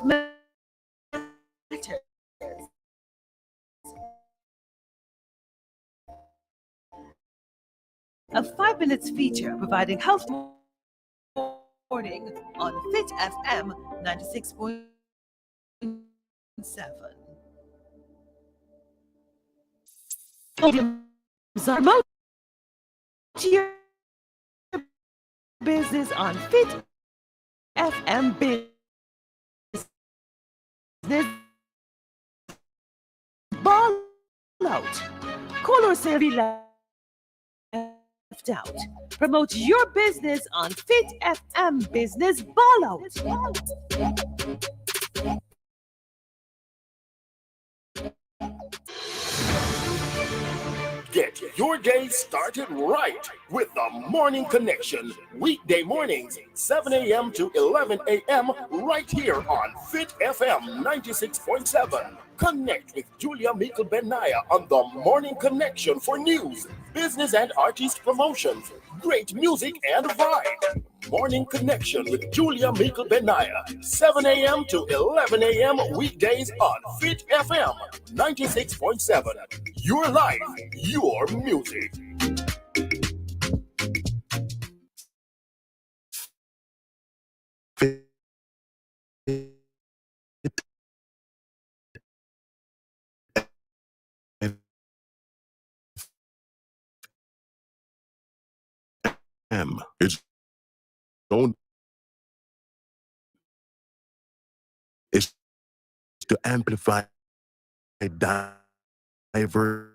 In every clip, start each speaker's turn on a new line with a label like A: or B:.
A: matters. A 5 minutes feature providing health morning on Fit FM 96.7. Promote your business on Fit FM Business Ball Out. Call or say left out. Promote your business on Fit FM Business Ball Out.
B: Get your day started right with the Morning Connection. Weekday mornings, 7 a.m. to 11 a.m. right here on Fit FM 96.7. Connect with Julia Mikkel Benaya on the Morning Connection for news, business and artist promotions, great music and vibe. Morning Connection with Julia Mikkel Benaya, 7 a.m. to 11 a.m. weekdays on Fit FM 96.7. Your life, your music.
C: It's own is to amplify diverse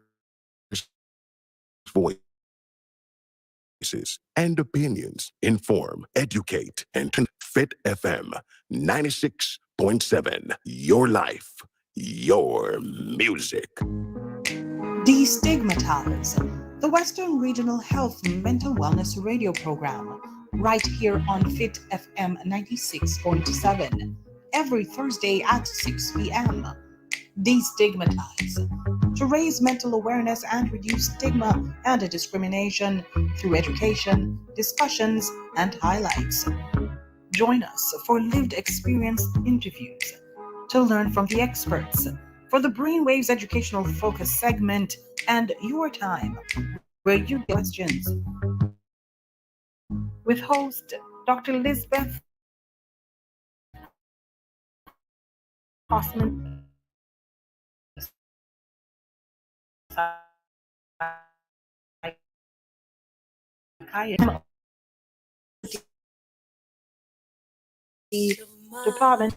C: voices and opinions, inform, educate, and Fit FM 96.7. Your life, your music.
D: Destigmatize, the Western Regional Health Mental Wellness Radio Program, right here on Fit FM 96.7, every Thursday at 6 p.m. Destigmatize, to raise mental awareness and reduce stigma and discrimination through education, discussions, and highlights. Join us for lived experience interviews to learn from the experts, for the Brainwaves Educational Focus segment, and your time, where you get questions. With host Dr. Lisbeth Osman. Department.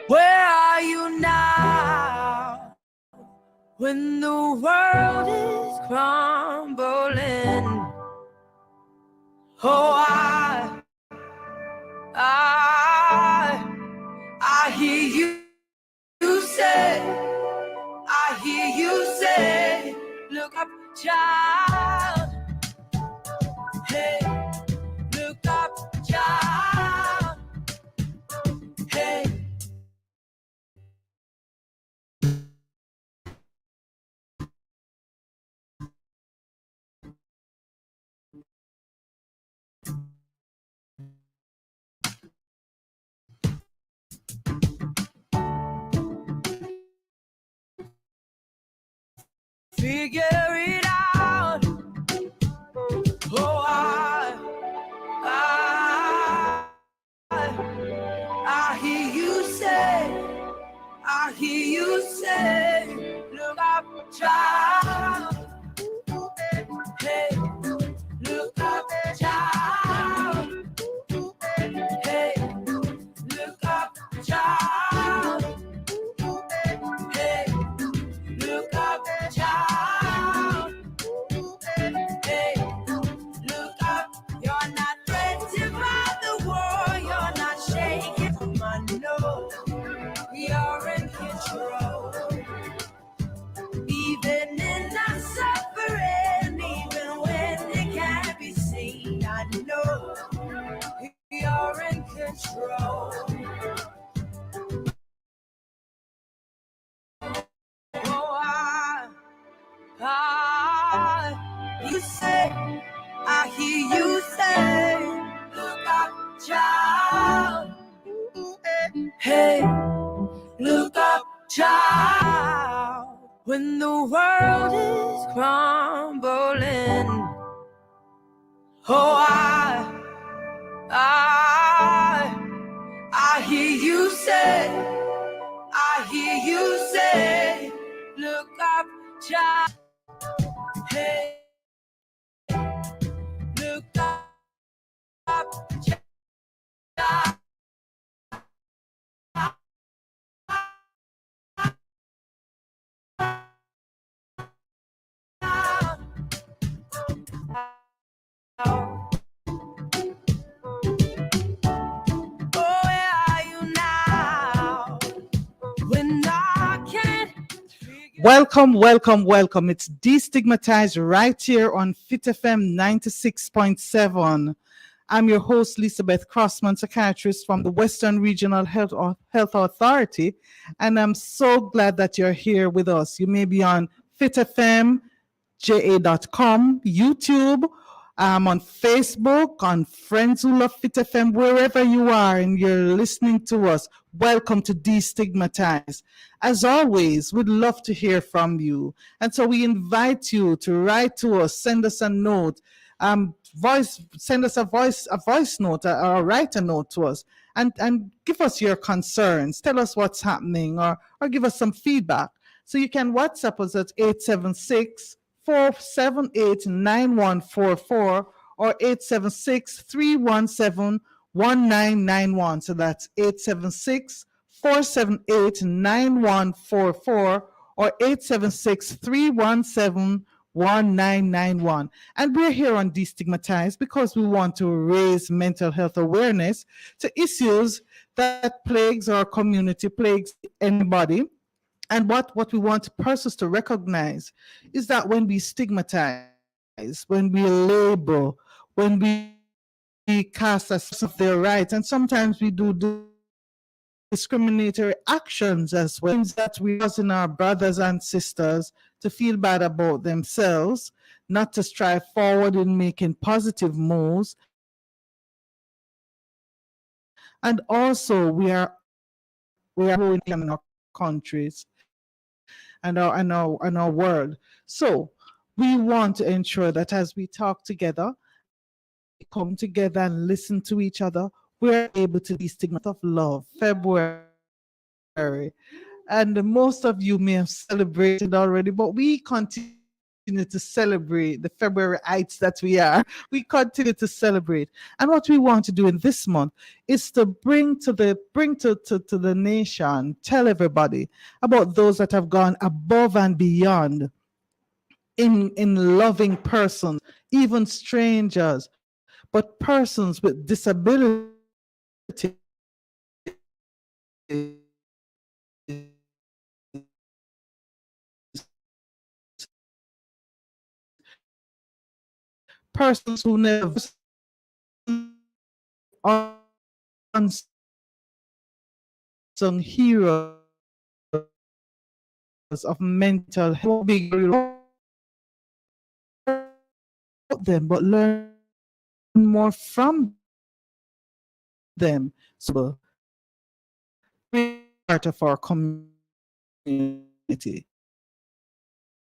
A: Where are you now? When the world is crumbling, oh, I hear you say, I hear you say, look up, child. Hey, look up, child. Hey. Figure it out. Oh, I hear you say, I hear you say, look up, child. Hey, look up, child. Hey, look up, child. Hey, look up, child. You say, I hear you say, look up, child. Hey, look up, child. When the world is crumbling, oh, I hear you say, I hear you say, look up, child. Hey, look up, child. Oh, where are you now? When I can't.
E: Welcome, welcome, welcome. It's Destigmatize right here on Fit FM 96.7. I'm your host, Elizabeth Crossman, psychiatrist from the Western Regional Health Authority, and I'm so glad that you're here with us. You may be on Fit FM, ja.com, YouTube, on Facebook, on Friends Who Love Fit FM, wherever you are and you're listening to us. Welcome to Destigmatize. As always, we'd love to hear from you. And so we invite you to write to us, send us a note, send us a voice note or write a note to us and give us your concerns. Tell us what's happening or give us some feedback. So you can WhatsApp us at 876-478-9144 or 876-317-1991. So that's 876-478-9144 or 876-317-1991. And we're here on Destigmatize because we want to raise mental health awareness to issues that plagues our community, plagues anybody. And what we want persons to recognize is that when we stigmatize, when we label, when we cast aside of their rights, and sometimes we do discriminatory actions as well, means that we're causing our brothers and sisters to feel bad about themselves, not to strive forward in making positive moves. And also we are growing in our countries and our world. So we want to ensure that as we talk together, come together and listen to each other, we're able to destigmatize of love, February. And most of you may have celebrated already, but we continue to celebrate the Februaryites that we are. We continue to celebrate. And what we want to do in this month is to bring to the nation, tell everybody about those that have gone above and beyond in loving persons, even strangers, but persons with disabilities, persons who never unsung heroes of mental health, them, but learn more from them. So be part of our community.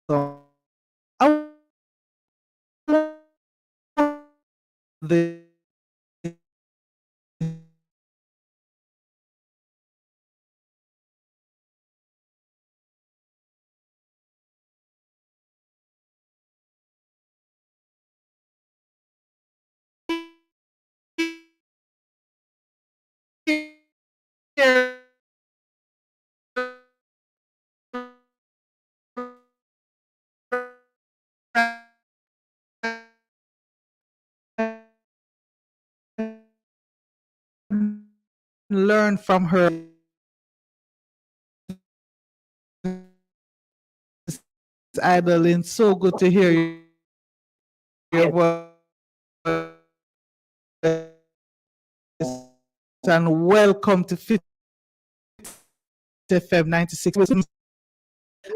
E: So I the learn from her. Idling, so good to hear your voice and welcome to Fit FM 96.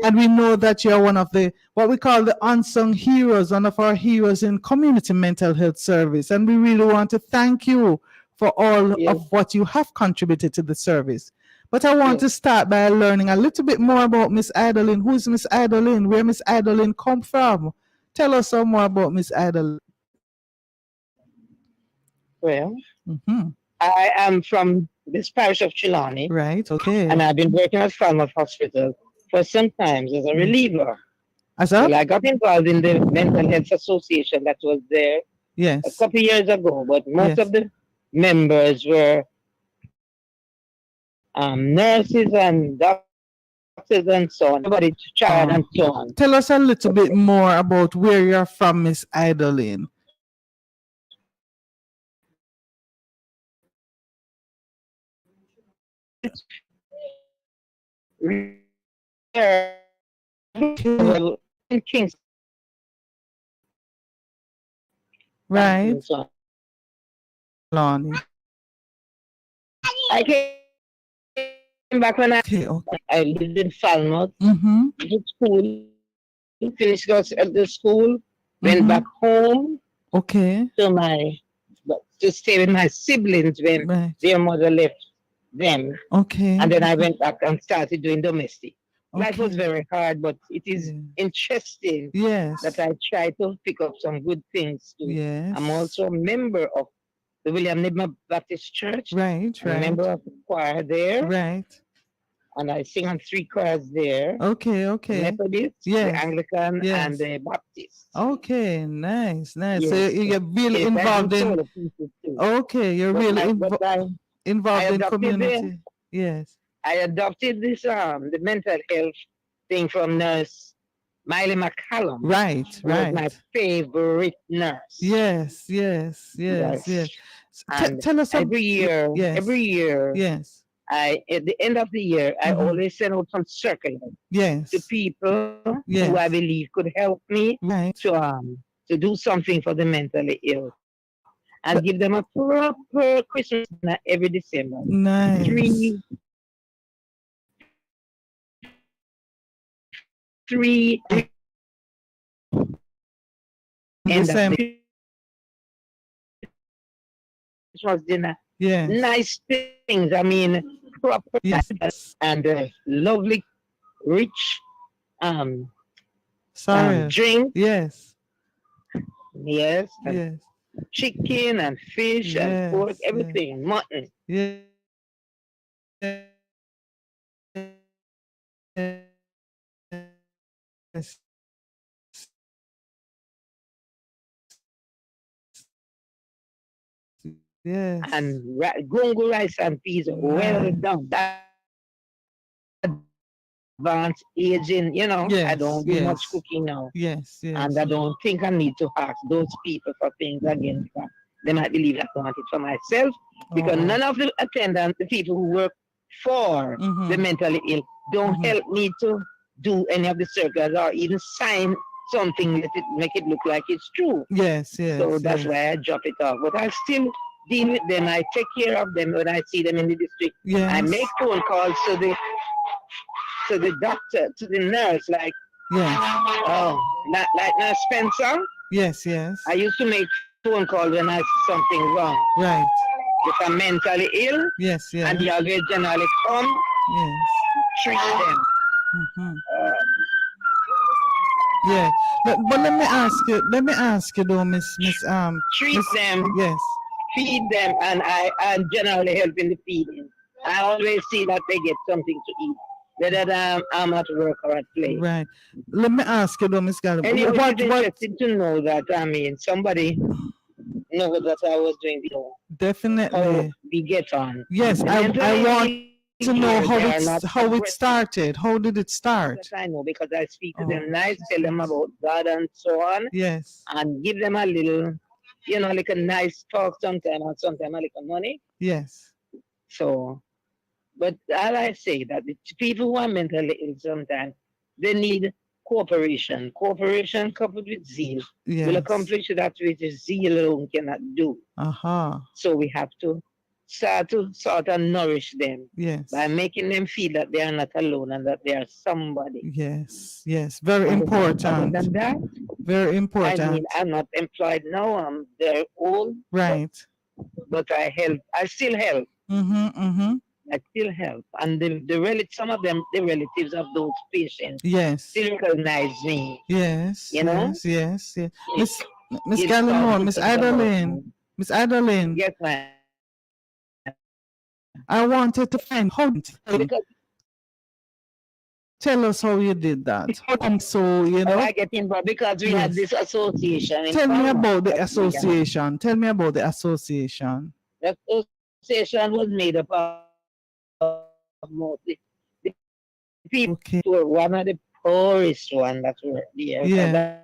E: And we know that you're one of the, what we call the unsung heroes, one of our heroes in community mental health service. And we really want to thank you for all of what you have contributed to the service. But I want to start by learning a little bit more about Miss Idaline. Who's Miss Idaline? Where Miss Idaline come from? Tell us some more about Miss Idaline.
F: Well, I am from this parish of Chilani.
E: Right, okay.
F: And I've been working at Falmouth Hospital for some time as a reliever. Well, I got involved in the Mental Health Association that was there a couple of years ago, but most of the members were nurses and doctors and so on, everybody child and so on.
E: Tell us a little bit more about where you're from, Miss Idaline. Right. Lonnie.
F: I came back when I lived in Falmouth, did school, finished the school, went back home to stay with my siblings when their mother left them. And then I went back and started doing domestic. Life was very hard, but it is interesting that I try to pick up some good things too. I'm also a member of the William Nibma Baptist Church. I'm a member of the choir there. And I sing on 3 choirs there. Methodist, the Anglican, and the Baptist.
E: Nice.
F: Yes.
E: So you're really involved in. You're really involved in community.
F: I adopted this the mental health thing from nurse Miley McCallum.
E: Right.
F: Was my favorite nurse.
E: Yes. Tell us
F: every year. At the end of the year, I always send out some circulars to people who I believe could help me to do something for the mentally ill. And give them a proper Christmas dinner every December.
E: Nice.
F: 3 Christmas dinner. Nice things. I mean, proper and lovely, rich drink. Chicken and fish and pork, everything, mutton. And gungo rice and peas, well done. That advanced aging, I don't do much cooking now. And I don't think I need to ask those people for things again. They might believe I want it for myself because none of the attendants, the people who work for the mentally ill, don't help me to do any of the circles or even sign something that make it look like it's true. So that's why I drop it off. But I still deal with them. I take care of them when I see them in the district. I make phone calls to the doctor, to the nurse, like like Nurse Spencer. I used to make phone call when I see something wrong. If I'm mentally ill, and the always generally come, treat them.
E: But let me ask you though, Miss
F: treat them, feed them, and I generally help in the feeding. I always see that they get something to eat, whether I'm at work or at play.
E: Let me ask you though, Miss Gallup.
F: Anyway, it's interesting to know that, somebody know that I was doing the
E: definitely
F: we get on.
E: I want to know how it started. How did it start?
F: I know because I speak to them nice, tell them about God and so on. And give them a little, like a nice talk sometime or sometime a little money. So, but all I say that the people who are mentally ill sometimes, they need cooperation. Cooperation coupled with zeal will accomplish that which zeal alone cannot do. So we have to start to sort of nourish them.
E: Yes.
F: By making them feel that they are not alone and that they are somebody.
E: Yes, yes, very important.
F: Other than that,
E: very important.
F: I mean, I'm not employed now. I'm very old.
E: Right.
F: But I help. I still help. I still help. And some of them, the relatives of those patients, still recognize me.
E: Yes.
F: You know?
E: Yes. Miss Gallimore, Miss Idolin. Miss Idolin.
F: Yes, ma'am.
E: I wanted to find how. Tell us how you did that. So, you know.
F: I get involved because we had this association.
E: Tell me about the association. Tell me about the association.
F: The association was made up of mostly the people who were one of the poorest ones that were there.
E: Yeah.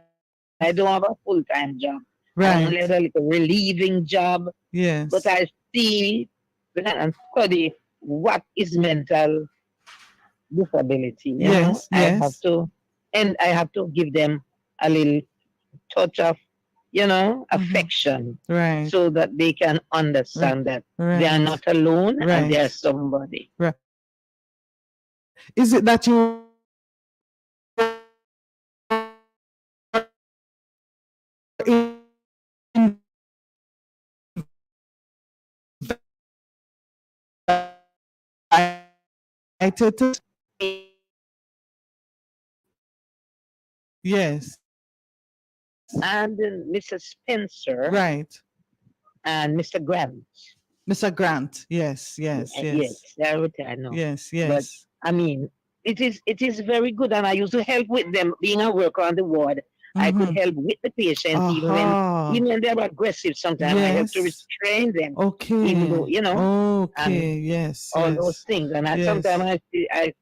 F: I don't have a full-time job.
E: Right.
F: I only have a little relieving job.
E: Yes.
F: But I see and study what is mental disability. You know? I have to give them a little touch of, affection.
E: Right.
F: So that they can understand that they are not alone and they are somebody.
E: Right. Is it that you Yes.
F: And Mrs. Spencer.
E: Right.
F: And Mr. Grant.
E: Mr. Grant. Yes.
F: Yes, I know.
E: Yes.
F: But I mean, it is very good, and I used to help with them. Being a worker on the ward, I could help with the patients even when they're aggressive. Sometimes I have to restrain them.
E: Okay.
F: Even though
E: Okay. Yes.
F: All those things, and sometimes I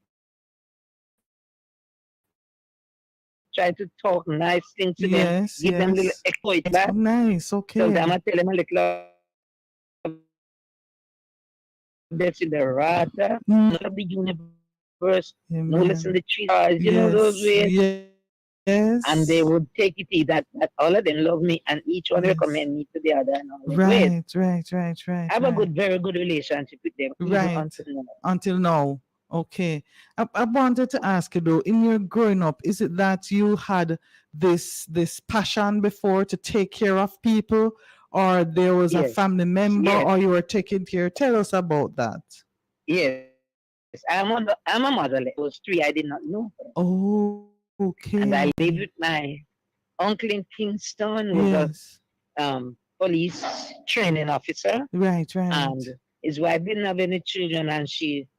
F: try to talk nice things to them, give them a little exploit back.
E: Nice. Okay.
F: Sometimes I tell them a little. That's in the rata, of the universe, no listen to the trees, those ways.
E: Yes.
F: And they would take it that all of them love me and each one recommend me to the other. And all
E: right.
F: I have a very good relationship with them.
E: Right. Until now. Okay. I wanted to ask you though, in your growing up, is it that you had this passion before to take care of people? Or there was a family member, or you were taking care. Tell us about that.
F: Yes, I'm a mother. It was 3. I did not know her.
E: Oh, okay.
F: And I lived with my uncle in Kingston, who was a police training officer.
E: Right.
F: And his wife didn't have any children, and she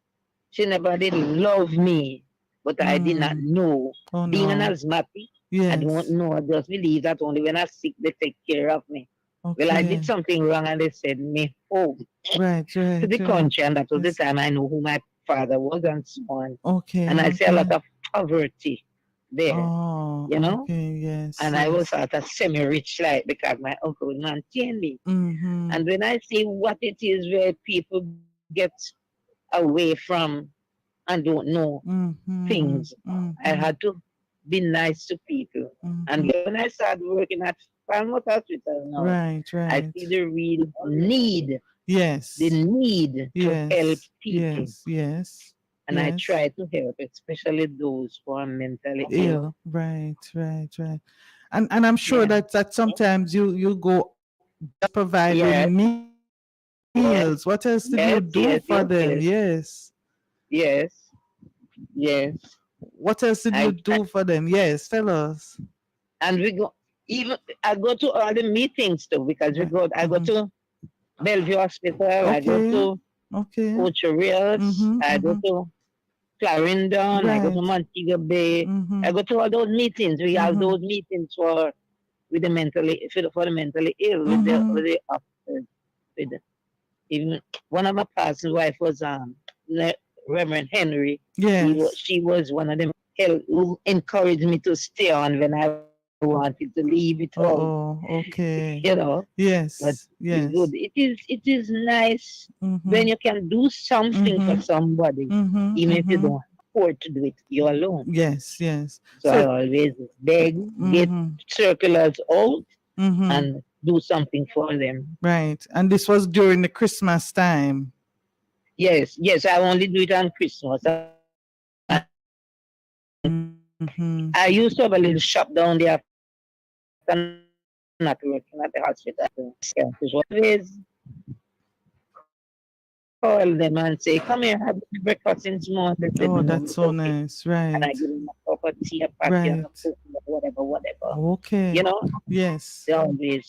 F: never did love me, but I did not know. Being an asthmatic, I don't know. I just believe that only when I'm sick they take care of me. Okay. Well, I did something wrong and they sent me home to the country, and that was the time I knew who my father was and so on.
E: Okay.
F: And I see a lot of poverty there,
E: Okay, yes.
F: And I was sort of semi-rich like because my uncle would maintain me. And when I see what it is where people get away from and don't know things, I had to be nice to people. And when I started working at Palmot Hospital now,
E: right.
F: I see the real need.
E: Yes.
F: The need to help people.
E: Yes.
F: And I try to help, especially those who are mentally ill.
E: Right. And I'm sure that sometimes you go provide meals. What else did you do for them? Yes. What else did you do for them? Yes, tell us.
F: And I go to all the meetings too, because I go to Bellevue Hospital, I go to Ocho I go to Clarendon, I go to Montego Bay, I go to all those meetings. We have those meetings for the mentally ill, with the officers. Even one of my pastor's wife was Reverend Henry.
E: Yes.
F: She was one of them who encouraged me to stay on when I wanted to leave it all.
E: Okay.
F: Yes. But
E: yes.
F: Good. It is nice when you can do something for somebody, even if you don't afford to do it, you're alone.
E: Yes.
F: So I always beg, get circulars out, and do something for them.
E: Right. And this was during the Christmas time.
F: Yes, I only do it on Christmas.
E: Mm-hmm.
F: I used to have a little shop down there after not working at the hospital. What is call them and say, come here, have breakfast since morning.
E: Oh, that's so nice. Right.
F: And I give them a cup of tea, a patty, and a cook, whatever.
E: Okay.
F: You know?
E: Yes.
F: They always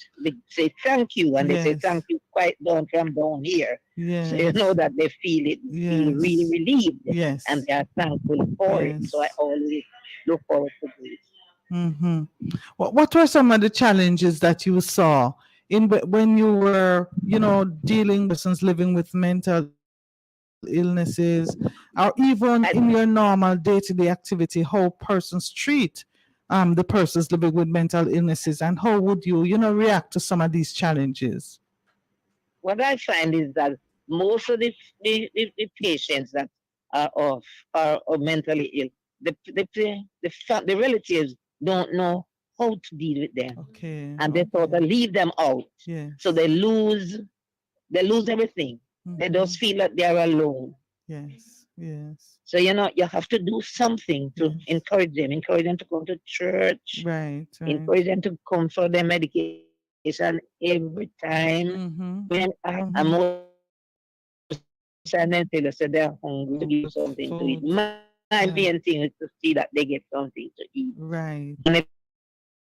F: say thank you, and they say thank you quite down from down here.
E: Yes.
F: So you know that they feel really relieved.
E: Yes.
F: And they are thankful for it. So I always look forward to this.
E: Mm-hmm. What were some of the challenges that you saw when you were, dealing with persons living with mental illnesses, or even in your normal day-to-day activity, how persons treat the persons living with mental illnesses, and how would you, react to some of these challenges?
F: What I find is that most of the patients that are mentally ill, the relatives don't know how to deal with them.
E: Okay.
F: And they sort of leave them out.
E: Yes.
F: So they lose everything. Mm-hmm. They just feel that they are alone.
E: Yes.
F: So you have to do something to encourage them to come to church.
E: Right.
F: Encourage them to come for their medication every time.
E: Mm-hmm.
F: When I'm more and then tell us that they're hungry to give something to eat. My main thing is to see that they get something to eat.
E: Right.
F: And if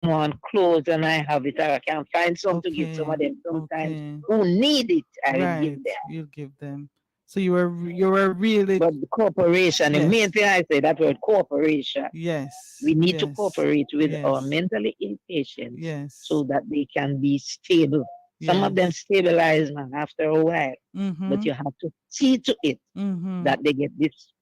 F: they want clothes and I have it, or I can find something to give some of them sometimes who need it, I will give them.
E: You give them. So you were really.
F: But the cooperation, the main thing I say, that word cooperation.
E: Yes.
F: We need to cooperate with our mentally ill patients so that they can be stable. Some of them stabilize, man, after a while.
E: Mm-hmm.
F: But you have to see to it that they get this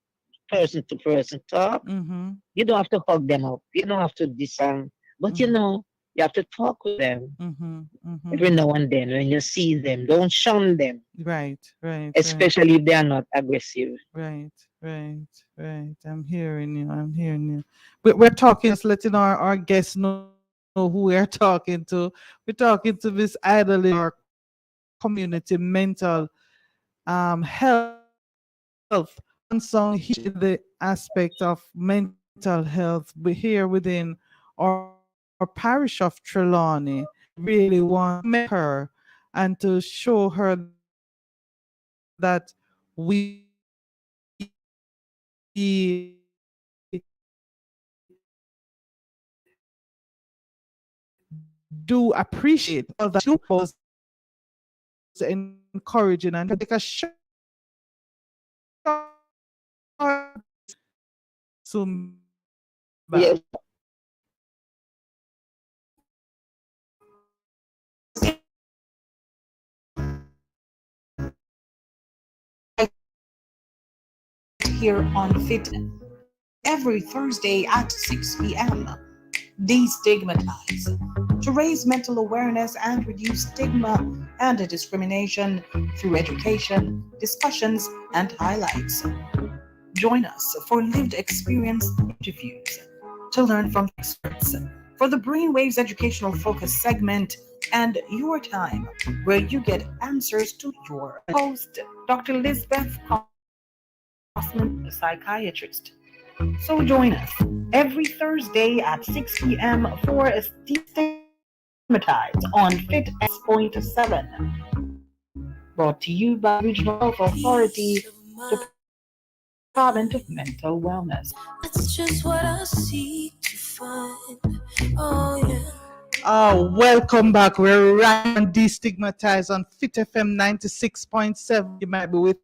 F: person-to-person talk.
E: Mm-hmm.
F: You don't have to hug them up. You don't have to disarm. But you have to talk with them every now and then when you see them. Don't shun them.
E: Right.
F: Especially if they are not aggressive.
E: Right. I'm hearing you. But we're talking, just letting our guests know who we are talking to. We're talking to Miss Idle, our community mental health, unsung in the aspect of mental health. We're here within our parish of Trelawney. Really want to make her and to show her that we do appreciate all that you was encouraging and take a shot soon back.
F: Yes.
D: Here on Fit every Thursday at 6 p.m. Destigmatize, to raise mental awareness and reduce stigma and discrimination through education, discussions, and highlights. Join us for lived experience interviews to learn from experts, for the Brainwaves Educational Focus segment, and Your Time, where you get answers to your host, Dr. Lisbeth Crossman, psychiatrist. So join us every Thursday at 6 p.m. for Destigmatize on Fit S.7. Brought to you by Regional Health Authority, Department of Mental Wellness.
G: That's just what I seek to find. Oh, yeah.
E: Oh, welcome back. We're right on Destigmatize on Fit FM 96.7. You might be with us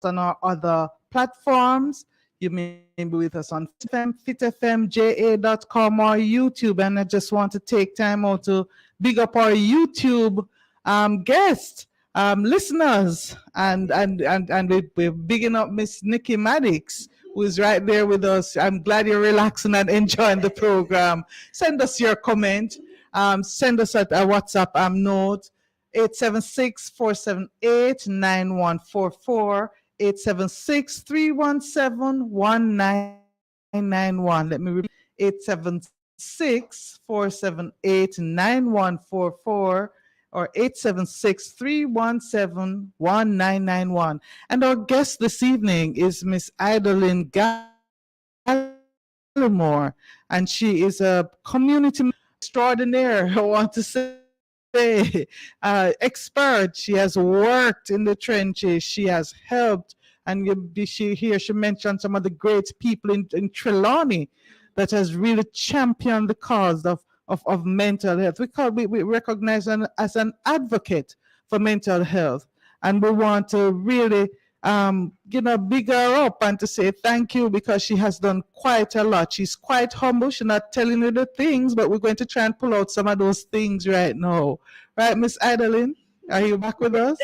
E: on our other platforms. You may be with us on fitfmja.com or YouTube. And I just want to take time out to big up our YouTube guests, listeners, and we're bigging up Miss Nikki Maddox, who is right there with us. I'm glad you're relaxing and enjoying the program. Send us your comment. Send us a WhatsApp note, 876-478-9144. 876-317-1991. Let me repeat, 876-478-9144 or 876-317-1991. And our guest this evening is Miss Idalyn Gallimore, and she is a community extraordinaire, I want to say. Expert. She has worked in the trenches. She has helped, and she mentioned some of the great people in Trelawney that has really championed the cause of mental health. We recognize her as an advocate for mental health, and we want to really big her up and to say thank you, because she has done quite a lot. She's quite humble. She's not telling you the things, but we're going to try and pull out some of those things right now. Right, Miss Idalyn? Are you back with us?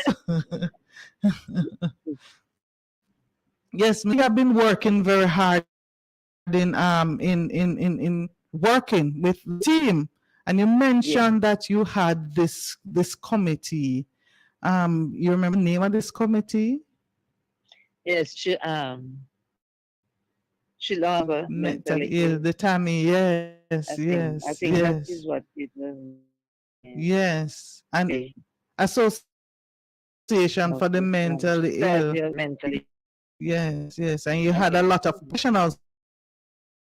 E: Yes, we have been working very hard in working with the team. And you mentioned that you had this committee. You remember the name of this committee?
F: Yes, she loves
E: mentally ill. The Tammy, yes,
F: I think that is what it was.
E: Yes, and Association for the Mentally Ill. Yes, and you had a lot of professionals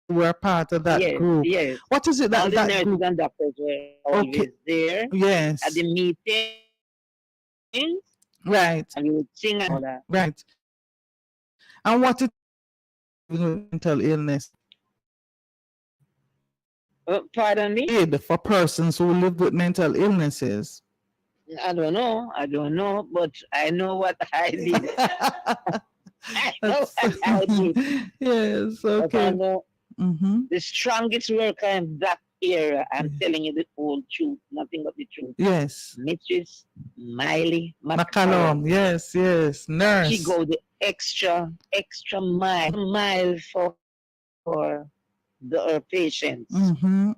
E: who were part of that group.
F: Yes.
E: What is it that
F: all the
E: that
F: nurses
E: group?
F: and doctors were always there.
E: Yes.
F: At the meeting.
E: Right.
F: And we would sing and all that.
E: Right. And what is mental illness?
F: Pardon me?
E: For persons who live with mental illnesses.
F: I don't know, but I know what I did. I know what I did.
E: Yes, okay.
F: I know the strongest worker in that era, I'm telling you the whole truth, nothing but the truth.
E: Yes.
F: Mistress Miley
E: McCallum. Yes, nurse.
F: She go the extra mile for her patients.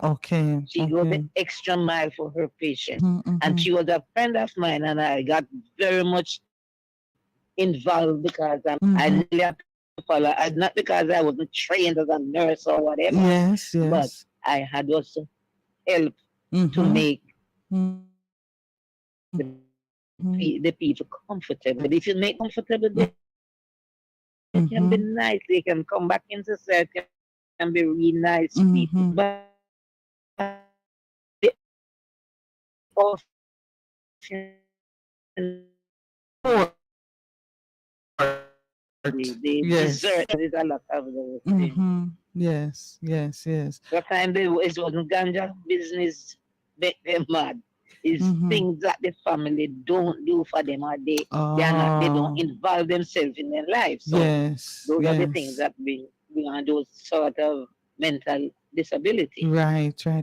E: Okay.
F: She go the extra mile for her patients. And she was a friend of mine, and I got very much involved because I nearly had to follow, not because I wasn't trained as a nurse or whatever.
E: Yes.
F: But I had also help to make the people comfortable. But if you make comfortable, they can be nice. They can come back into society and be really nice people. But they desert is a lot of those things.
E: Yes.
F: Sometimes it wasn't ganja business make them mad. It's things that the family don't do for them, or they don't involve themselves in their lives. So those are the things that bring on those sort of mental disability.
E: Right.
F: Yeah.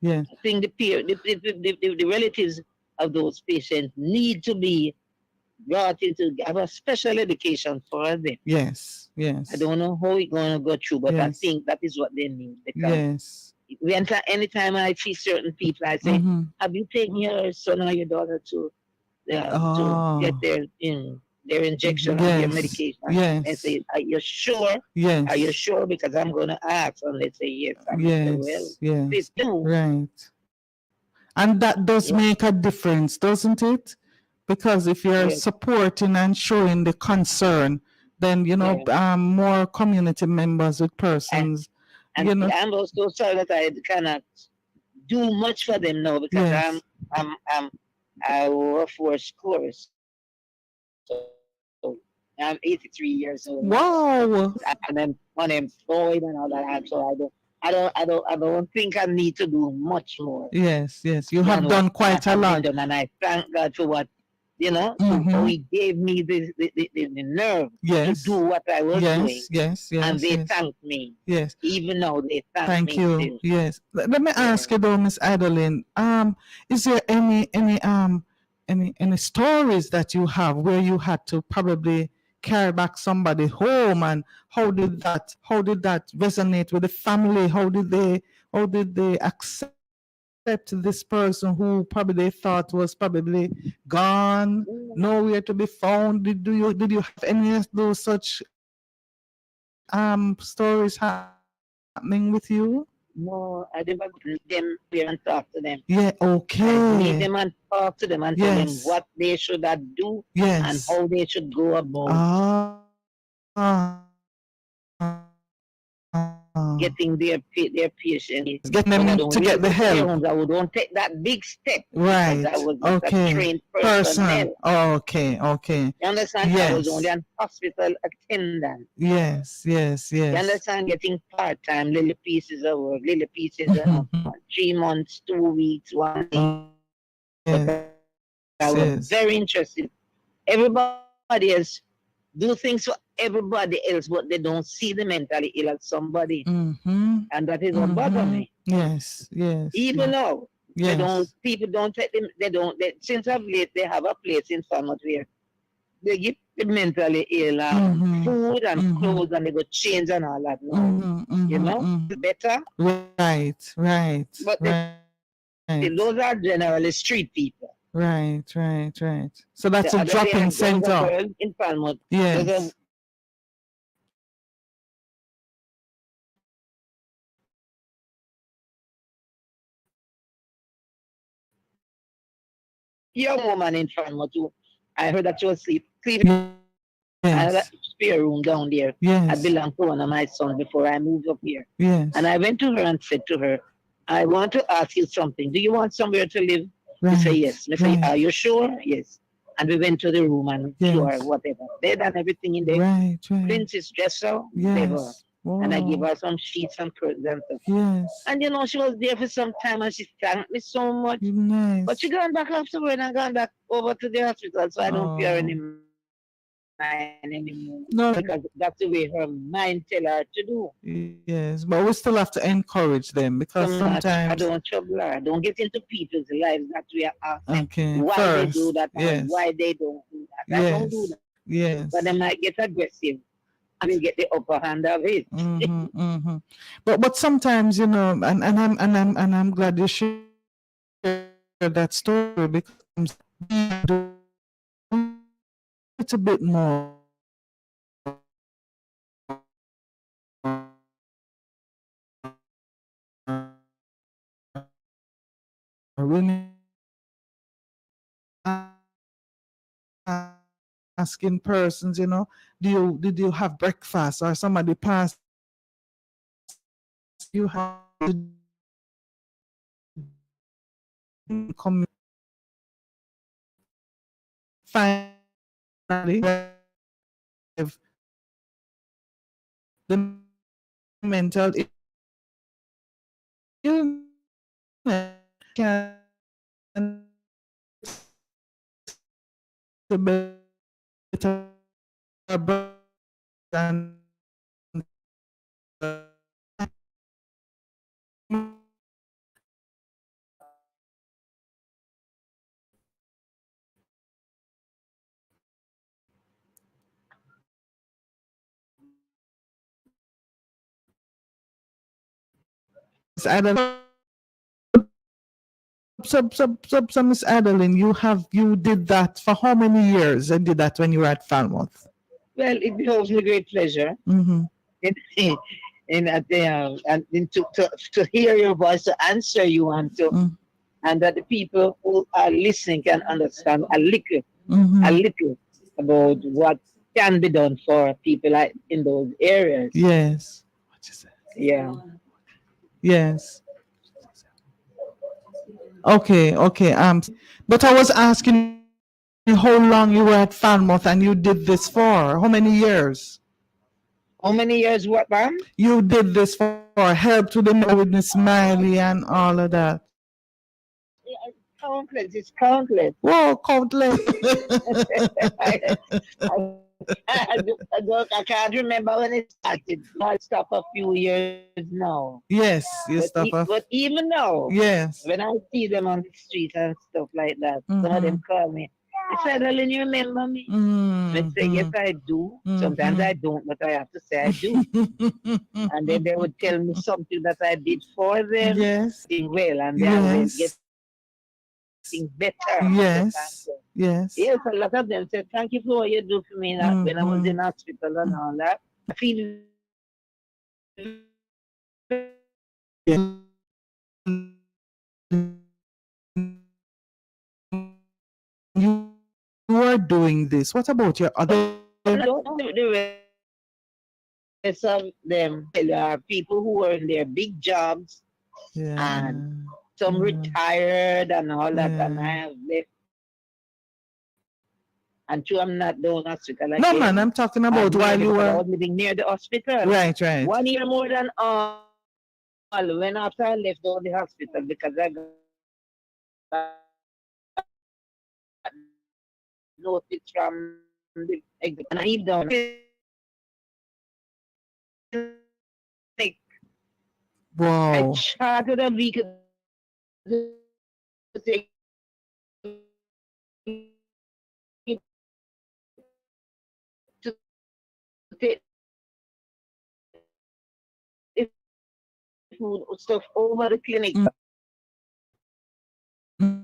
E: Yes.
F: I think the relatives of those patients need to be brought into have a special education for them.
E: Yes.
F: I don't know how it's going to go through, but I think that is what they need. Because anytime I see certain people, I say, have you taken your son or your daughter to get their injection or their medication?
E: Yes.
F: And say, are you sure?
E: Yes.
F: Are you sure? Because I'm going to ask. And they say, yes. Well, please do.
E: Right. And that does make a difference, doesn't it? Because if you're supporting and showing the concern, then, more community members with persons,
F: I'm also sorry that I cannot do much for them now, because I work for scores. So I'm 83 years old.
E: Wow.
F: And I'm unemployed and all that. So I don't think I need to do much more.
E: Yes. You have done quite a lot.
F: And I thank God for what, so he gave me the nerve to do what I was doing.
E: Yes.
F: And they thanked me.
E: Yes.
F: Even now they thank me.
E: Thank you.
F: Still.
E: Yes. Let me ask you though, Miss Idalyn, is there any stories that you have where you had to probably carry back somebody home, and how did that resonate with the family? How did they accept this person who probably they thought was probably gone, nowhere to be found? Did you have any of those such stories happening with you?
F: No, I never meet them there and talk to them.
E: Yeah, okay.
F: I meet them and talk to them and tell them
E: Yes.
F: what they should do
E: Yes.
F: and how they should go about getting their patients.
E: Getting them to get the help.
F: I don't take that big step.
E: Right.
F: I was
E: Okay.
F: a trained
E: Person.
F: personnel.
E: Oh, okay. Okay.
F: You understand?
E: Yes.
F: I was only an hospital attendant.
E: Yes. Yes. Yes.
F: You understand? Getting part-time, little pieces of work, little pieces of 3 months, 2 weeks, 1 week.
E: Yes.
F: I was very interested. Everybody else do things for everybody else, but they don't see the mentally ill as somebody. And that is what bothers me.
E: Yes, yes.
F: Even now,
E: yes.
F: People don't take them, since of late, they have a place in Falmouth where they give the mentally ill food and clothes and they go change and all that now. You know, better.
E: Right.
F: But those are generally street people.
E: Right. So that's a drop-in center.
F: In Falmouth.
E: Yes.
F: Young woman in Falmouth too. I heard that she was sleeping. Yes. I had a spare room down there.
E: Yes.
F: I belonged to one of my sons before I moved up here.
E: Yes.
F: And I went to her and said to her, I want to ask you something. Do you want somewhere to live? She said, yes. I said, are you sure? Yes. And we went to the room and sure, whatever. Bed and everything in there.
E: Right.
F: Princess dresser, whatever.
E: Wow.
F: And I gave her some sheets and curtains and stuff.
E: Yes.
F: And you know, she was there for some time and she thanked me so much.
E: Nice.
F: But she gone back afterward and gone back over to the hospital, so I don't fear anymore.
E: No,
F: because that's the way her mind tell her to do.
E: Yes, but we still have to encourage them because sometimes
F: I don't trouble her. I don't get into people's lives that we are asking why they do that and why they don't do that. I don't do that.
E: Yes.
F: But they might get aggressive and they get the upper hand of it.
E: But sometimes, you know, and I'm glad you shared that story because it's a bit more. Women asking persons, you know, did you have breakfast or somebody passed you have to come finally the mental illness can better than so Miss Adeline, you did that for how many years? And did that when you were at Falmouth?
F: Well, it behoves me great pleasure. And to hear your voice, to answer you, and that the people who are listening can understand a little about what can be done for people in those areas.
E: Yes.
F: Yeah.
E: Yes. Okay. But I was asking how long you were at Falmouth and you did this for. How many years?
F: How many years what, ma'am?
E: You did this for help to the with Miss Smiley and all of that.
F: Countless. It's countless.
E: Whoa, countless.
F: I can't remember when it started. I stopped a few years now.
E: Yes, you stopped.
F: But even now,
E: yes,
F: when I see them on the street and stuff like that, some of them call me. They said, "Ellen, you remember me?" I say, "Yes, I do." Sometimes I don't, but I have to say I do. And then they would tell me something that I did for them.
E: Yes.
F: Well, and they always get things better.
E: Yes.
F: Yes, a lot of them said, "Thank you for what you do for me when I was in hospital and all that." I feel
E: you are doing this. What about your other?
F: The rest of them are people who are in their big jobs, and some retired and all that, and I have left. And true, I'm not doing hospital again.
E: No, man, I'm talking about while you were
F: living near the hospital.
E: Right.
F: 1 year more than all. When after I left the hospital, because I got notice from the exam, and I leave down.
E: Wow.
F: I chartered a vehicle to take food stuff over the clinic. I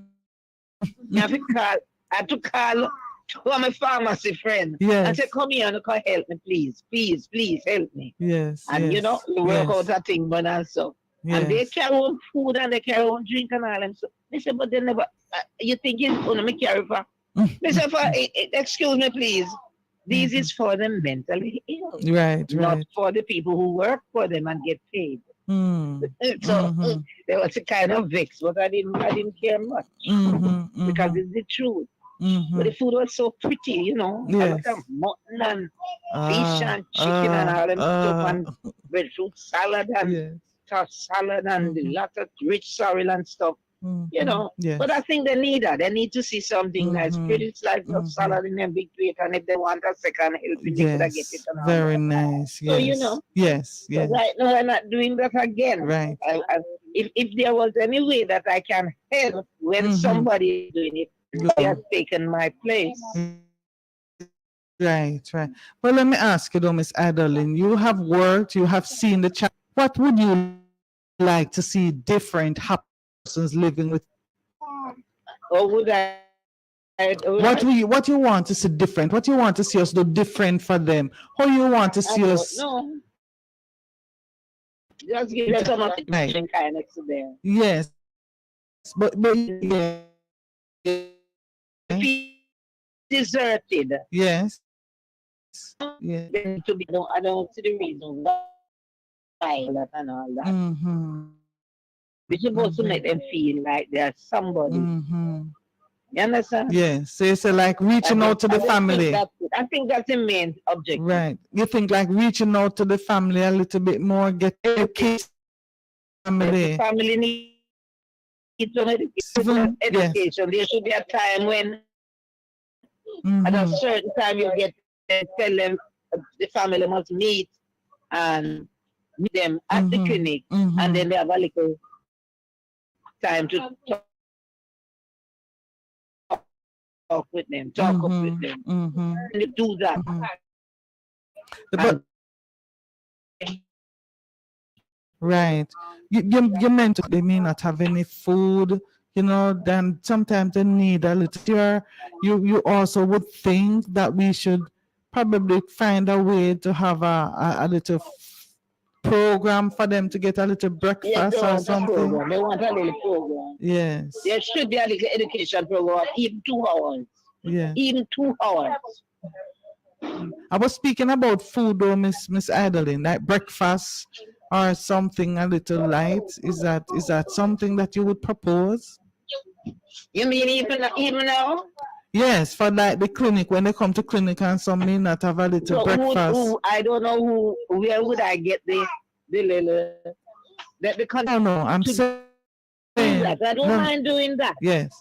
F: had to call to my pharmacy friend. I said, come here and help me, please. Please help me. And you know, we work out a thing, but also. And they carry on food and they carry on drink and all. And so they said, but they never, you think it's going to carry for? They said, excuse me, please. This is for the mentally ill. Not for the people who work for them and get paid. So there was a kind of vex, but I didn't care much because it's the truth. But the food was so pretty, you know. A lot of mutton and fish and chicken and all them stuff, and breadfruit salad and tossed salad and a lot of rich sorrel and stuff. You know, but I think they need that. They need to see something nice, pretty slice of salad in a big plate, and if they want a second helping, they could get it. And
E: very nice.
F: So you know, so right now I'm not doing that again.
E: Right.
F: If there was any way that I can help when somebody is doing it, they have taken my place.
E: Right. Well, let me ask you, though, Miss Adeline. You have worked, you have seen the child. What would you like to see different happen? Persons living with,
F: or would I?
E: What you want to see different? What you want to see us do different for them? How you want to see us?
F: No, just give them some attention, kindness to them.
E: Yes, but
F: deserted.
E: Yes.
F: To be, I don't see the reason why that and all that. We're supposed to make them feel like they're somebody. You understand?
E: Yes. So it's like reaching out to the family.
F: I think that's the main objective.
E: Right. You think like reaching out to the family a little bit more, get education.
F: The family needs some education. There should be a time when at a certain time you get to tell them the family must meet and meet them at the clinic, and then they have a little time to talk with them, talk up with them. You do that.
E: But, right. You meant they may not have any food, you know, then sometimes they need a little. You also would think that we should probably find a way to have a little program for them to get a little breakfast or something.
F: They want a little program.
E: Yes.
F: There should be a little education program, even 2 hours.
E: Yeah.
F: Even 2 hours.
E: I was speaking about food though, Miss Adeline, like breakfast or something a little light. Is that something that you would propose?
F: You mean even now?
E: Yes, for like the clinic, when they come to clinic and some may not have a little breakfast.
F: I don't know where would I get the little
E: no, I'm saying
F: that. I don't mind doing that.
E: Yes.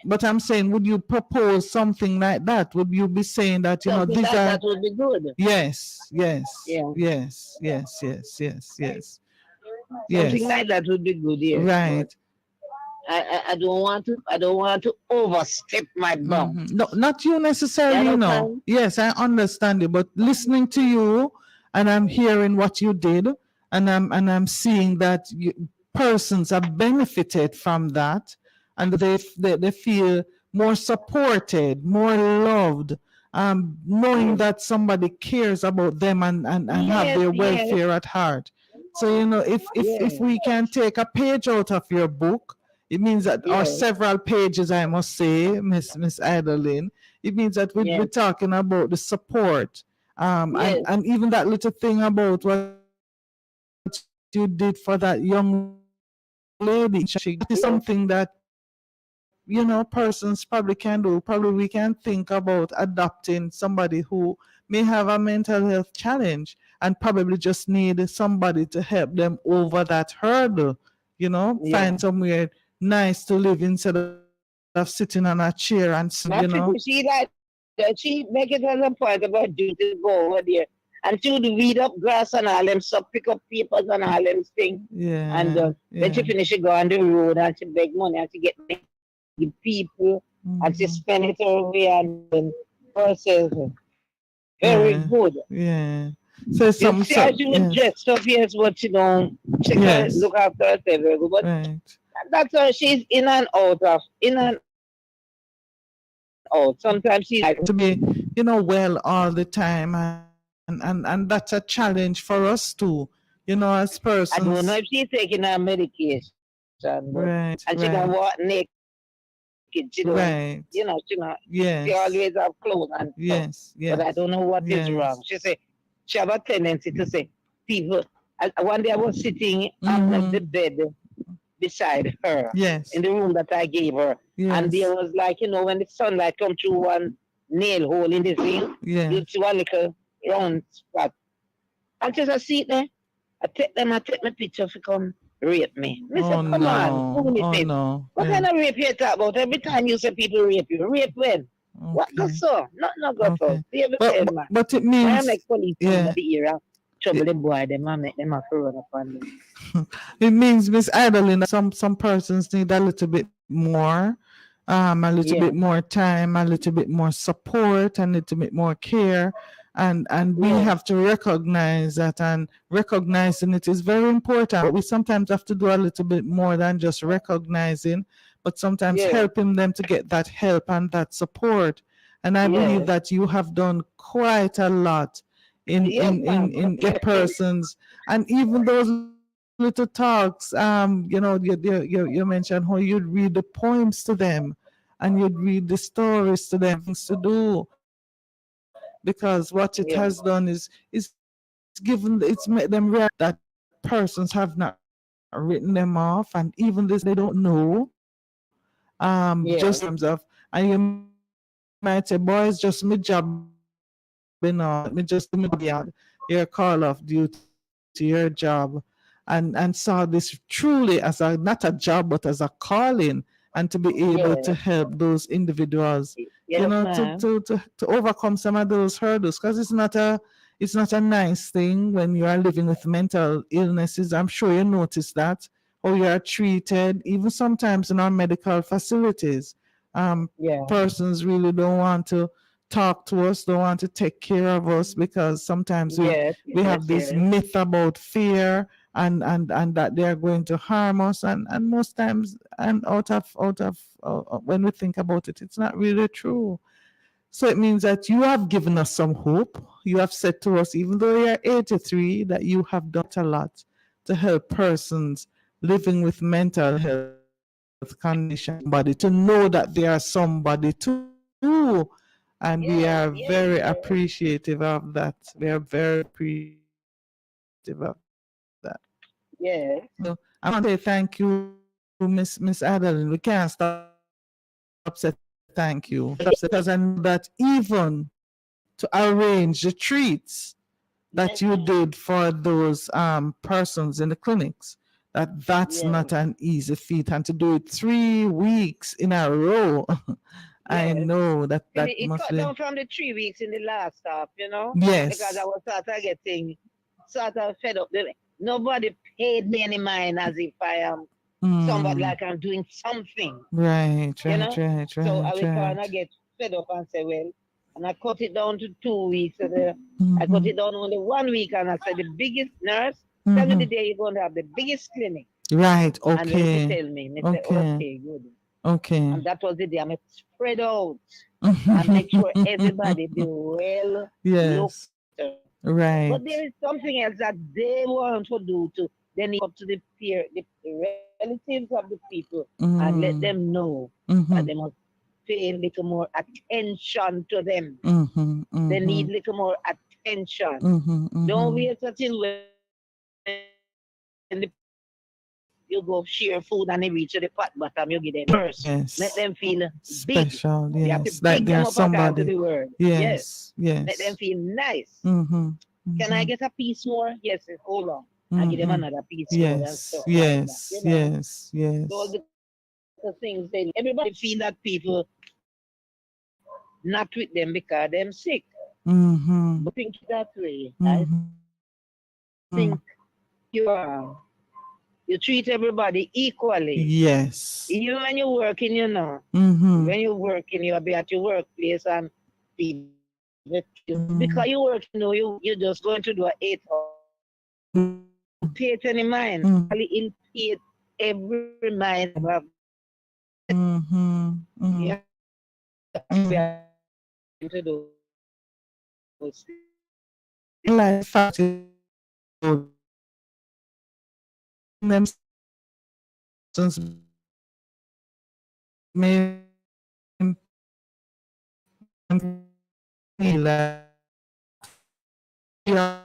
E: But I'm saying, would you propose something like that? Would you be saying that, you
F: something
E: know, these
F: that would be good?
E: Yes.
F: Yeah.
E: Yes.
F: Something like that would be good, yes.
E: Right.
F: I don't want to overstep my bounds.
E: No, not you necessarily, you know. Yes, I understand you, but listening to you and I'm hearing what you did and I'm seeing that persons have benefited from that and they feel more supported, more loved, knowing that somebody cares about them and have their welfare at heart. So, you know, if we can take a page out of your book, it means that, or several pages, I must say, Miss Idelin, it means that we're talking about the support, and even that little thing about what you did for that young lady. That is something that, you know, persons probably can do. Probably we can think about adopting somebody who may have a mental health challenge and probably just need somebody to help them over that hurdle, you know, find somewhere nice to live instead of sitting on a chair and, you know.
F: She make it as a point about duty to go over there. And she would weed up grass and all them stuff, pick up papers and all them things.
E: Yeah.
F: And then she finish, she go on the road and she beg money and she get people and she spend it her way and herself. Very good.
E: Yeah. So
F: some she would dress up, yes, but she don't. She can look after herself very good. But that's how she's in and out. Sometimes she's
E: like to be, you know, well all the time, and that's a challenge for us too, you know, as persons.
F: I don't know if she's taking her medication, and she don't walk naked. She don't, you know, she not. She always have clothes and stuff. But I don't know what is wrong. She say she have a tendency to say people. One day I was sitting on the bed beside her in the room that I gave her. And there was like, you know, when the sunlight come through one nail hole in the thing, you see one little round spot. And just I see it there. I take my picture to come rape me. I said, come on, what kind of rape you talk about? Every time you say people rape you, rape when? What goes so? Not go so.
E: But it means
F: I make police in the era. Trouble the boy, them and make them have to run upon them.
E: It means, Miss Adeline, that some persons need a little bit more, a little bit more time, a little bit more support, and a little bit more care. And we have to recognize that, and recognizing it is very important. But we sometimes have to do a little bit more than just recognizing, but sometimes helping them to get that help and that support. And I believe that you have done quite a lot in the persons, and even those little talks. You know, you mentioned how you'd read the poems to them, and you'd read the stories to them, things to do. Because what it has done is it's made them realize that persons have not written them off, and even this they don't know. Just in terms of, and you might say, boys, just me job, you know, me just do your call of duty to your job, and saw this truly as a not a job but as a calling, and to be able to help those individuals, you know, to overcome some of those hurdles, because it's not a nice thing when you are living with mental illnesses. I'm sure you notice that, how you are treated, even sometimes in our medical facilities. Persons really don't want to talk to us, don't want to take care of us, because sometimes we have this myth about fear and that they are going to harm us, and most times, and out of when we think about it, it's not really true. So it means that you have given us some hope. You have said to us, even though you're 83, that you have done a lot to help persons living with mental health condition, to know that they are somebody too. And we are very appreciative of that. We are very appreciative of that. So I want to say thank you, Miss Adeline. We can't stop saying thank you, because I know that even to arrange the treats that you did for those persons in the clinics, that's not an easy feat, and to do it 3 weeks in a row. I know that
F: it
E: must
F: cut
E: be
F: down from the 3 weeks in the last half, you know.
E: Yes.
F: Because I was getting fed up. Nobody paid me any mind as if I am somebody like I'm doing something.
E: Right.
F: So I was kind of get fed up and say, well, and I cut it down to 2 weeks. I cut it down only 1 week, and I said, the biggest nurse, tell me the day you're going to have the biggest clinic.
E: Right. Okay.
F: And then she tell me, say, okay, good.
E: Okay.
F: And that was the day I spread out and make sure everybody be well looked
E: Right.
F: But there is something else that they want to do to. They need up to the relatives of the people and let them know that they must pay a little more attention to them. They need a little more attention. Don't wait until when you go share food and they reach to the pot bottom, you give them first.
E: Yes.
F: Let them feel
E: Special.
F: big. You have
E: Yes.
F: to
E: Like
F: big
E: they're
F: them up
E: somebody.
F: to the world.
E: Yes. Yes.
F: Let them feel nice. Can I get a piece more? Yes. Hold on. I give them another piece more and stuff like that. You know?
E: Yes. Yes.
F: So all the things everybody feel that people not with them because them sick. But think that way. I think you treat everybody equally.
E: Yes.
F: Even when you're working, you know. When you're working, you'll be at your workplace and people because you work, you know, you're just going to do an 8 hour. Pay it any mind. In it every mind about yeah. To do
E: like fact them may feel like
F: yeah.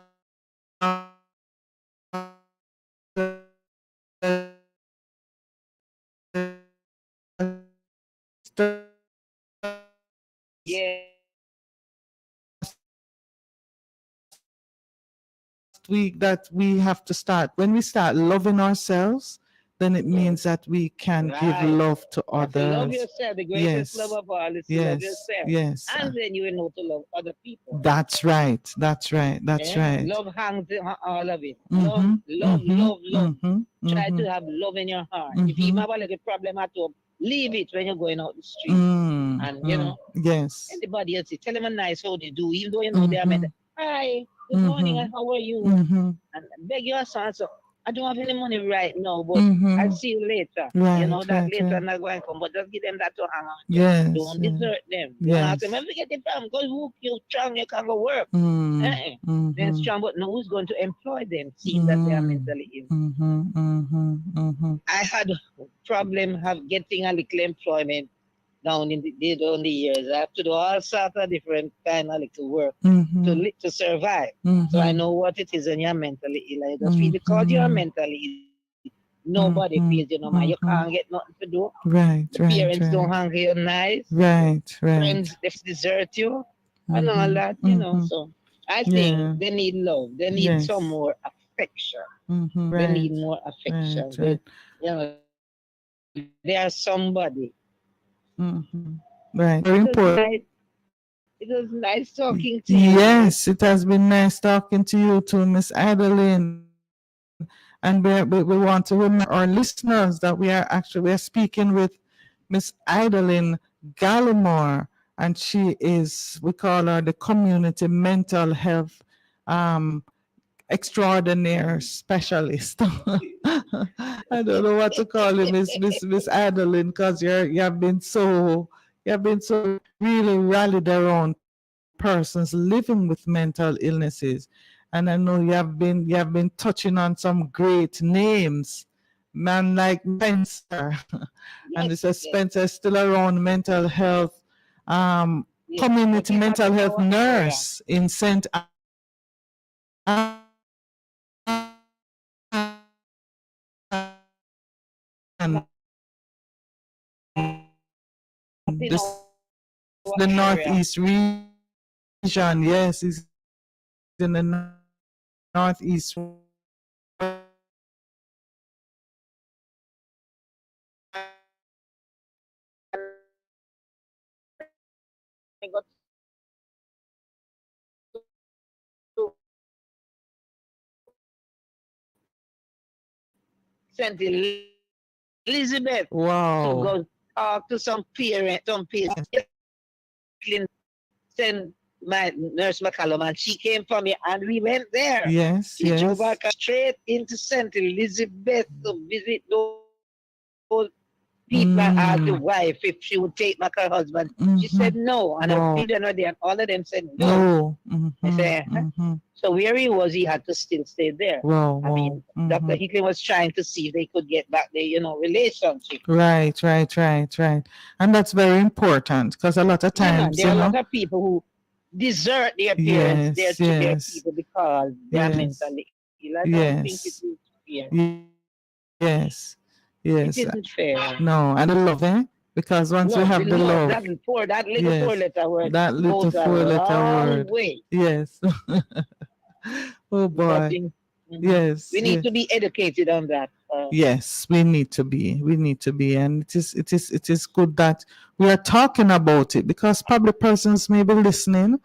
E: week that we have to start. When we start loving ourselves, then it means that we can give love to others.
F: To love yourself, the greatest love of all is to love yourself.
E: Yes.
F: And then you will know to love other people.
E: That's right. That's right. That's right.
F: Love hangs on all of it. Love. Try to have love in your heart. If you have a little problem at home, leave it when you're going out the street. And you know,
E: yes.
F: anybody else, tell them a nice how they do, even though you know they are meant. Hi, good morning, and how are you? And beg your son, so I don't have any money right now, but I'll see you later.
E: Right,
F: you know that later
E: right.
F: not going to come, but just give them that to hang on.
E: Yes.
F: Don't desert them. Don't ask them, if you get the problem, go whoop, you strong, you can go work. They're strong, but no, who's going to employ them, seeing that they are mentally ill. I had a problem of getting a little employment down the years. I have to do all sorts of different kind of little work to survive. So I know what it is when you're mentally ill. I just feel because you're mentally ill, nobody feels you know, man. You can't get nothing to do.
E: Right,
F: the parents don't hang you nice.
E: Right.
F: Friends they desert you. And all that, you know. So I think they need love. They need some more affection. They need more affection. They, you know, they are somebody.
E: Right. Very important.
F: It was nice talking to you.
E: Yes, it has been nice talking to you too, Miss Adeline. And we want to remind our listeners that we are speaking with Miss Adeline Gallimore, and she is, we call her the community mental health extraordinaire specialist. I don't know what to call you, Miss Adeline, because you have been so really rallied around persons living with mental illnesses. And I know you have been touching on some great names, man like Spencer. And this is Spencer is still around mental health, community mental health nurse in St. The Northeast region. Yes, it's in the Northeast.
F: St. Elizabeth.
E: Wow.
F: To go talk to some parents, send my nurse McCallum, and she came for me, and we went there.
E: Yes,
F: she drove back straight into St. Elizabeth to visit those people asked the wife if she would take back her husband. She said no. And her children were there, and all of them said no. I said, so where he was, he had to still stay there. I mean, Dr. Hicklin was trying to see if they could get back the, relationship.
E: Right. And that's very important because a lot of times,
F: there are a lot of people who desert their parents, their people because they are mentally ill. I don't think it is fair.
E: Yes.
F: It isn't fair.
E: No, and the love, because once we have the love.
F: That little four-letter word.
E: That little four-letter word.
F: Way.
E: Yes. Oh boy. Yes.
F: We need to be educated on that.
E: Yes, we need to be. And it is good that we are talking about it because probably persons may be listening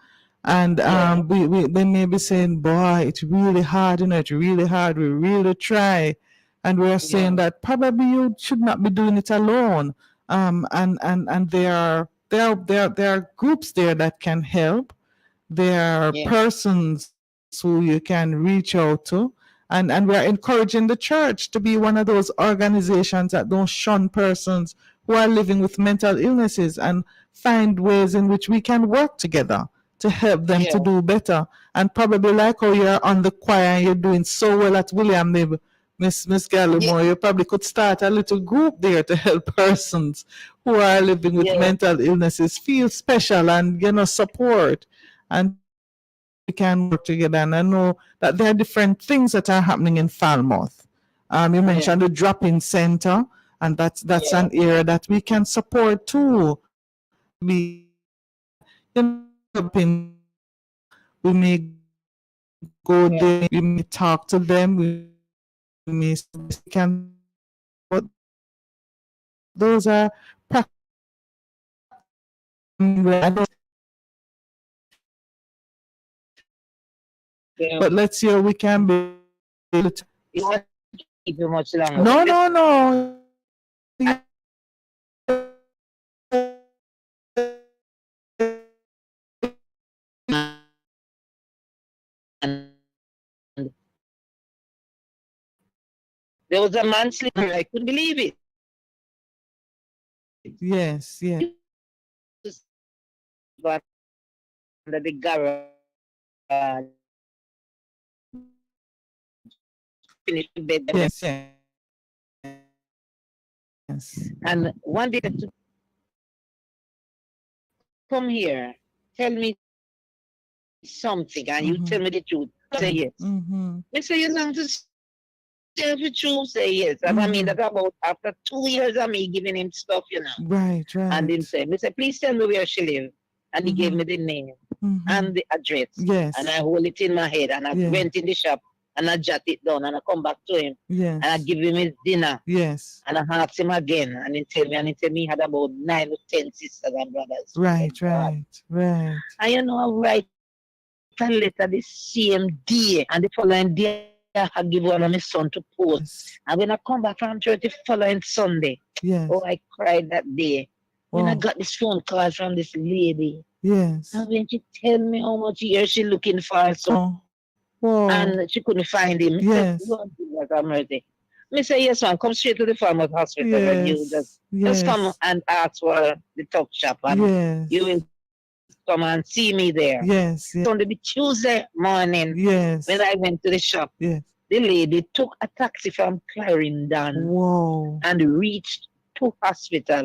E: and they may be saying, boy, it's really hard, it's really hard. We really try. And we are saying that probably you should not be doing it alone. And there are groups there that can help. There are persons who you can reach out to. And we're encouraging the church to be one of those organizations that don't shun persons who are living with mental illnesses and find ways in which we can work together to help them to do better. And probably like how you're on the choir and you're doing so well at William, maybe Miss Gallimore, you probably could start a little group there to help persons who are living with mental illnesses feel special and, support. And we can work together. And I know that there are different things that are happening in Falmouth. You mentioned the drop-in center, and that's an area that we can support too. We may go there, we may talk to them, we can. Those are practical. But let's see how we can be.
F: You want to keep it much longer?
E: No.
F: There was a man sleeping. I couldn't believe it.
E: Yes.
F: But under the garage. Finished the bed.
E: Yes.
F: And one day, come here, tell me something, and you tell me the truth. Say yes. I say you long to tell the truth. Say yes. And I mean that about after 2 years of me giving him stuff,
E: Right.
F: And then say, please tell me where she lives. And he gave me the name and the address.
E: Yes.
F: And I hold it in my head, and I went in the shop. And I jot it down, and I come back to him.
E: Yes.
F: And I give him his dinner.
E: Yes.
F: And I ask him again, and he tell me he had about 9 or 10 sisters and brothers.
E: Right.
F: And I write a letter the same day, and the following day I give one of my son to post. Yes. And when I come back from church the following Sunday, I cried that day. When I got this phone call from this lady.
E: Yes.
F: And when she tell me how much years she looking for, and she couldn't find him.
E: Yes.
F: Me say, yes, man, come straight to the Falmouth Hospital and you just come and ask for the tuck shop, and you will come and see me there.
E: Yes.
F: On the Tuesday morning, when I went to the shop, the lady took a taxi from Clarendon and reached to hospital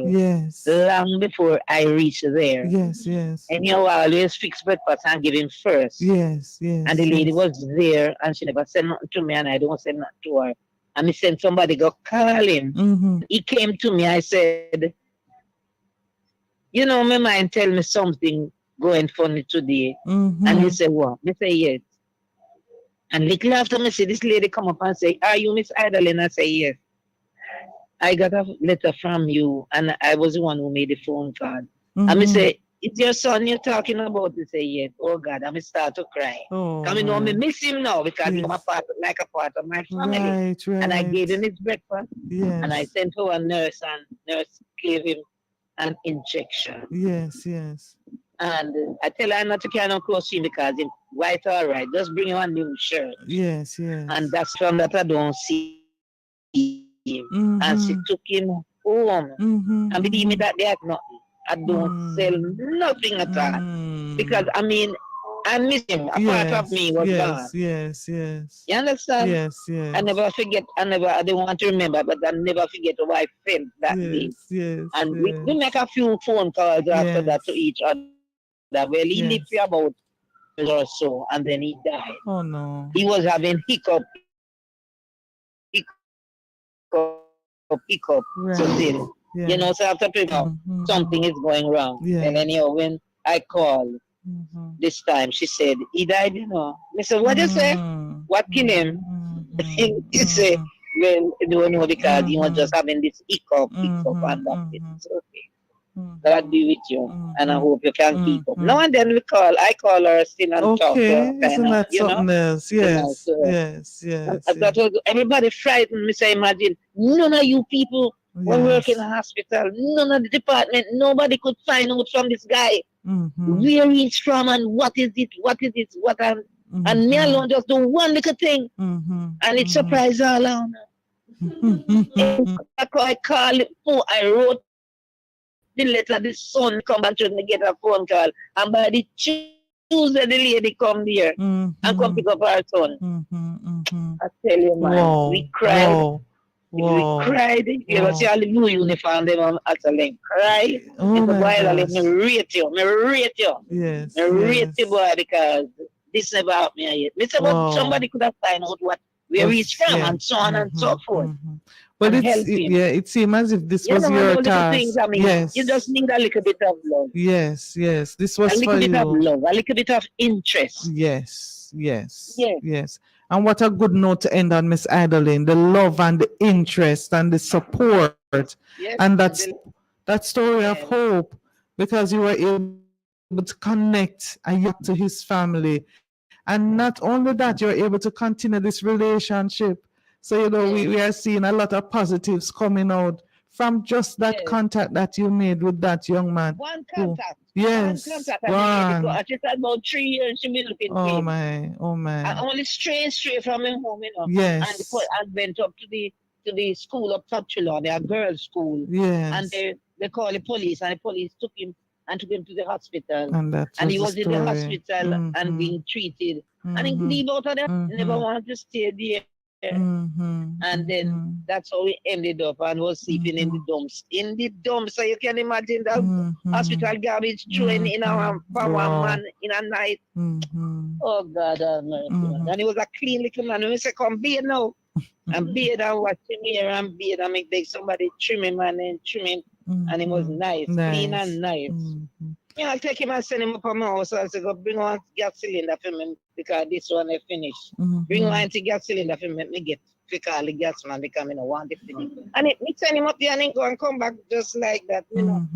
F: long before I reached there.
E: Yes.
F: And I always fix breakfast and give him first.
E: Yes.
F: And the lady was there, and she never said nothing to me, and I don't say nothing to her. And I sent somebody go call him. He came to me. I said, my mind tell me something going funny today. And he said, what? I say, yes. And little after me see this lady come up and say, are you Miss Idolin? I say, yes. I got a letter from you, and I was the one who made the phone call. And I say, it's your son you're talking about? He say, yes. Oh, God, I start to cry. Because I miss him now, because he's a part of my family.
E: Right.
F: And I gave him his breakfast, and I sent to a nurse, and nurse gave him an injection.
E: Yes.
F: And I tell her not to carry no clothes to him because he's white all right. Just bring him a new shirt.
E: Yes.
F: And that's from that I don't see him. And she took him home. And believe me, that there's nothing. I don't sell nothing at all. Because I mean, I miss him. A part of me was gone.
E: Yes.
F: You understand?
E: Yes.
F: I never forget. I don't want to remember, but I never forget how I felt that day.
E: Yes.
F: And we make a few phone calls after that to each other. Well, he lived for about or so, and then he died.
E: Oh no.
F: He was having hiccup.
E: Right.
F: So then, you know, so after something is going wrong. And anyhow, when I called this time, she said, he died, you know. I said, what you say? What killed him? He said, well, I don't know because he was just having this hiccup, and that's it. It's okay. God be with you, and I hope you can keep up. Now and then I call her still and talk to her.
E: Isn't that something else? Yes.
F: That was everybody frightened me. So imagine, none of you people were working in a hospital, none of the department, nobody could find out from this guy where he's from and what is it, and me alone just do one little thing, and it surprised all around. I called, I wrote the letter, the son come back to me get a phone call, and by the Tuesday the lady come there and come pick up her son. I tell you, man, we cried. We cried. You know, see all the blue uniform, them actually cry. It's a while, let me rate you.
E: Yes.
F: Me rate you, boy, because this never happened yet. Me say, but somebody could have found out where he's from and so on and so forth.
E: But it seems as if this was your task.
F: Things, I mean, you just need a little bit of love.
E: Yes. This was for you.
F: A little bit of love, a little bit of interest.
E: Yes. And what a good note to end on, Miss Adeline. The love and the interest and the support. And that story of hope, because you were able to connect to his family. And not only that, you're able to continue this relationship. So, you know, we are seeing a lot of positives coming out from just that contact that you made with that young man.
F: One contact.
E: Yes.
F: One. She said about 3 years she been looking for him.
E: Oh my.
F: And only straight from him home, you know.
E: Yes.
F: And went up to the school of Touchula, their girls' school.
E: Yes.
F: And they called the police, and the police took him to the hospital.
E: And
F: he was in the hospital and being treated. And he leave out of there, never wanted to stay there. And then that's how we ended up and was sleeping in the dumps. So you can imagine that hospital garbage thrown in one man in a night. Oh God, and he was a clean little man. We say, come bathe now. And bathe and watch him here and bathe and make somebody trim him and trim him. And it was nice, clean and nice. I'll take him and send him up on my house. I'll say, go bring one gas cylinder for me because this one is finished. Bring one gas cylinder for me get quick all the gas man because I don't want it finish. And me send him up there and he go and come back just like that, you know.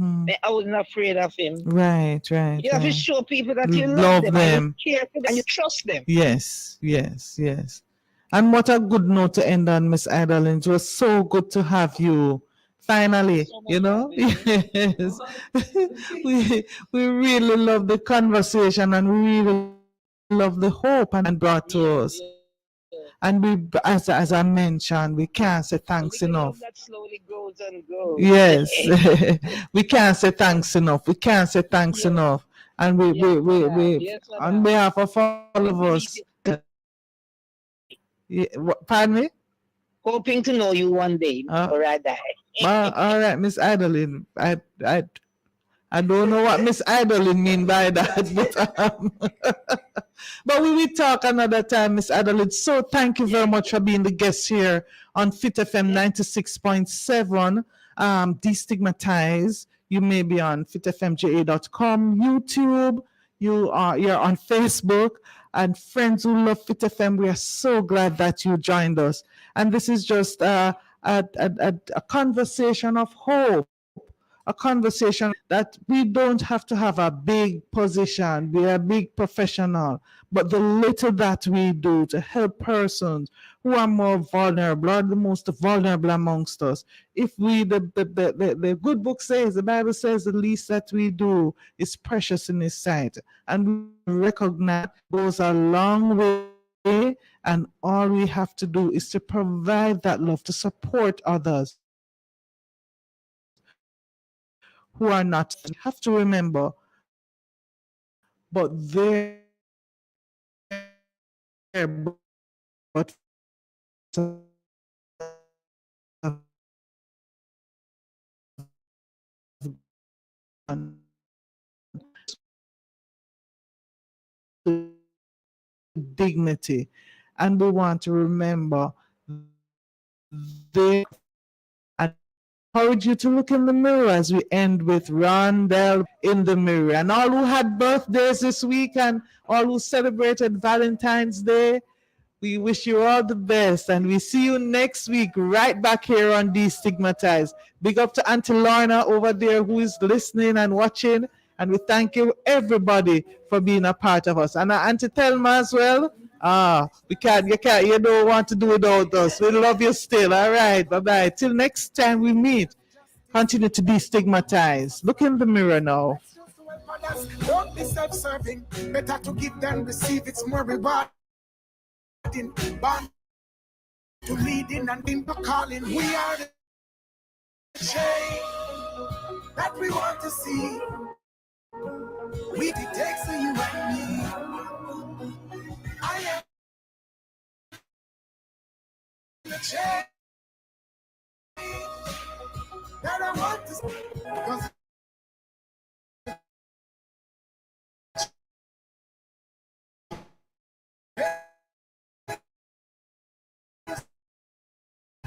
F: I wasn't afraid of him.
E: Right.
F: You have to show people that you love them. And you care for them and you trust them.
E: Yes. And what a good note to end on, Miss Adeline. It was so good to have you. Finally, you know, yes, we really love the conversation and we really love the hope and brought to us. And we, as I mentioned, we can't say thanks enough.
F: That slowly grows and grows.
E: Yes, we can't say thanks enough. And we on behalf of all of us. Pardon me?
F: Hoping to know you one day before I die.
E: All right, Miss Adeline. I don't know what Miss Adeline mean by that, but we will talk another time, Miss Adeline. So thank you very much for being the guest here on Fit FM 96.7. Destigmatize. You may be on fitfmja.com, YouTube. You're on Facebook. And friends who love Fit FM, we are so glad that you joined us. And this is just a conversation of hope, a conversation that we don't have to have a big position, be a big professional, but the little that we do to help persons who are more vulnerable, or the most vulnerable amongst us. If we, the good book says, the Bible says, the least that we do is precious in His sight. And we recognize goes a long way, and all we have to do is to provide that love, to support others. who are not. You have to remember, but they're but dignity, and we want to remember they encourage you to look in the mirror as we end with Rondell in the mirror. And all who had birthdays this week and all who celebrated Valentine's Day, we wish you all the best, and we see you next week right back here on Destigmatize. Big up to Auntie Lorna over there who is listening and watching, and we thank you everybody for being a part of us. And Auntie Thelma as well. You don't want to do without us. We love you still. All right, bye-bye. Till next time we meet, continue to destigmatize. Look in the mirror now.
H: Don't be self-serving. Better to give than receive. It's more rewarding. Born to leading and in calling. We are the change that we want to see. It takes you and me. I am the change that I want to see.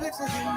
H: Lives within me.